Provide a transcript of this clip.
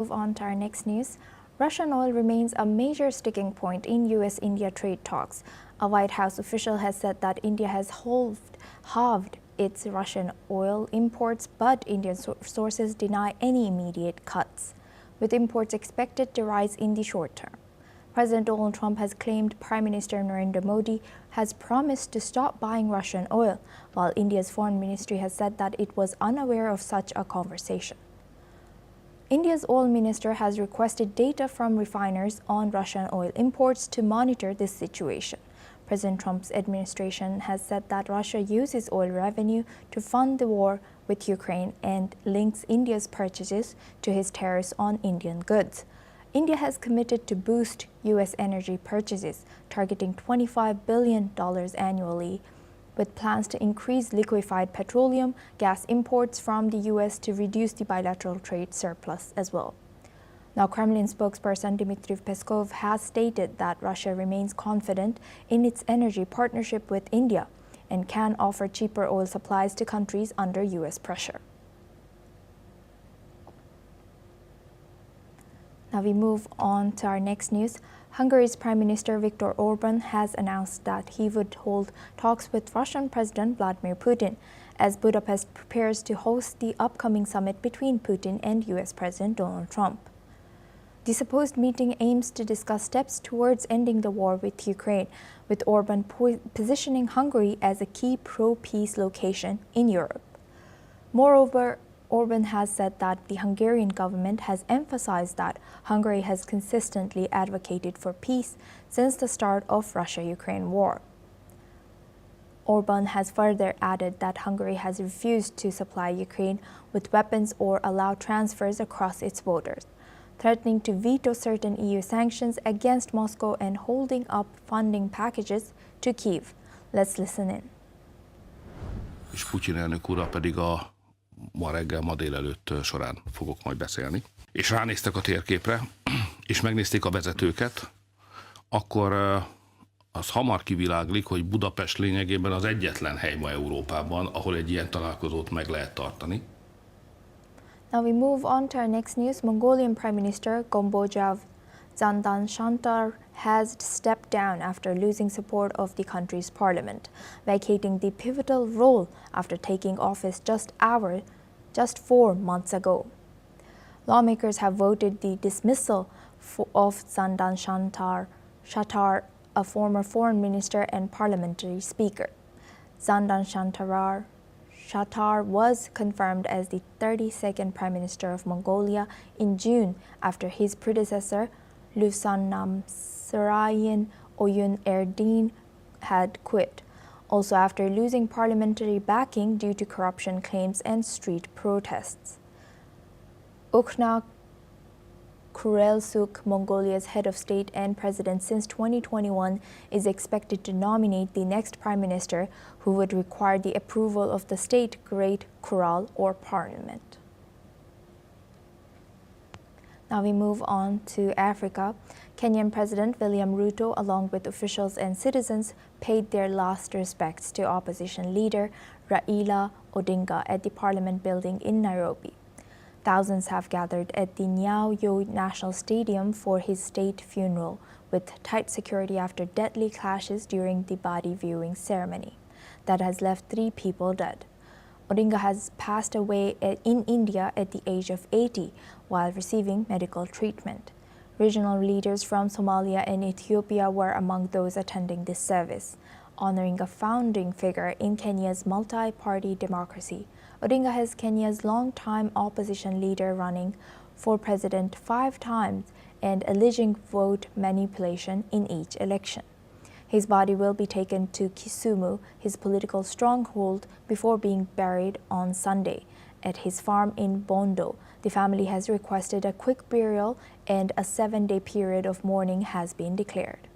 Move on to our next news. Russian oil remains a major sticking point in US-India trade talks. A White House official has said that India has halved its Russian oil imports, but Indian sources deny any immediate cuts, with imports expected to rise in the short term. President Donald Trump has claimed Prime Minister Narendra Modi has promised to stop buying Russian oil, while India's foreign ministry has said that it was unaware of such a conversation. India's oil minister has requested data from refiners on Russian oil imports to monitor this situation. President Trump's administration has said that Russia uses oil revenue to fund the war with Ukraine and links India's purchases to his tariffs on Indian goods. India has committed to boost U.S. energy purchases, targeting $25 billion annually, with plans to increase liquefied petroleum gas imports from the U.S. to reduce the bilateral trade surplus as well. Now, Kremlin spokesperson Dmitry Peskov has stated that Russia remains confident in its energy partnership with India and can offer cheaper oil supplies to countries under U.S. pressure. Now we move on to our next news. Hungary's Prime Minister Viktor Orban has announced that he would hold talks with Russian President Vladimir Putin as Budapest prepares to host the upcoming summit between Putin and U.S. President Donald Trump. The supposed meeting aims to discuss steps towards ending the war with Ukraine, with Orban positioning Hungary as a key pro-peace location in Europe. Moreover, Orban has said that the Hungarian government has emphasized that Hungary has consistently advocated for peace since the start of Russia-Ukraine war. Orban has further added that Hungary has refused to supply Ukraine with weapons or allow transfers across its borders, threatening to veto certain EU sanctions against Moscow and holding up funding packages to Kyiv. Let's listen in. És Putyin elnök úrral pedig ma reggel, ma délelőtt során fogok majd beszélni. És ránéztek a térképre, és megnézték a vezetőket, akkor az hamar kiviláglik, hogy Budapest lényegében az egyetlen hely ma Európában, ahol egy ilyen találkozót meg lehet tartani. Now we move on to our next news. Mongolian Prime Minister Gombojav Zandan-Shantar has stepped down after losing support of the country's parliament, vacating the pivotal role after taking office just 4 months ago. Lawmakers have voted the dismissal of Zandan-Shantar, a former foreign minister and parliamentary speaker. Zandan-Shantar was confirmed as the 32nd Prime Minister of Mongolia in June after his predecessor, Lüsannam-Sarayin Oyun Erdene, had quit, also after losing parliamentary backing due to corruption claims and street protests. Ukhna Kurelsuk, Mongolia's head of state and president since 2021, is expected to nominate the next prime minister, who would require the approval of the state Great Khural or parliament. Now we move on to Africa. Kenyan President William Ruto, along with officials and citizens, paid their last respects to opposition leader Raila Odinga at the Parliament building in Nairobi. Thousands have gathered at the Nyayo National Stadium for his state funeral, with tight security after deadly clashes during the body viewing ceremony that has left 3 people dead. Odinga has passed away in India at the age of 80 while receiving medical treatment. Regional leaders from Somalia and Ethiopia were among those attending this service, honoring a founding figure in Kenya's multi-party democracy. Odinga is Kenya's long-time opposition leader, running for president 5 times and alleging vote manipulation in each election. His body will be taken to Kisumu, his political stronghold, before being buried on Sunday at his farm in Bondo. The family has requested a quick burial and a 7-day period of mourning has been declared.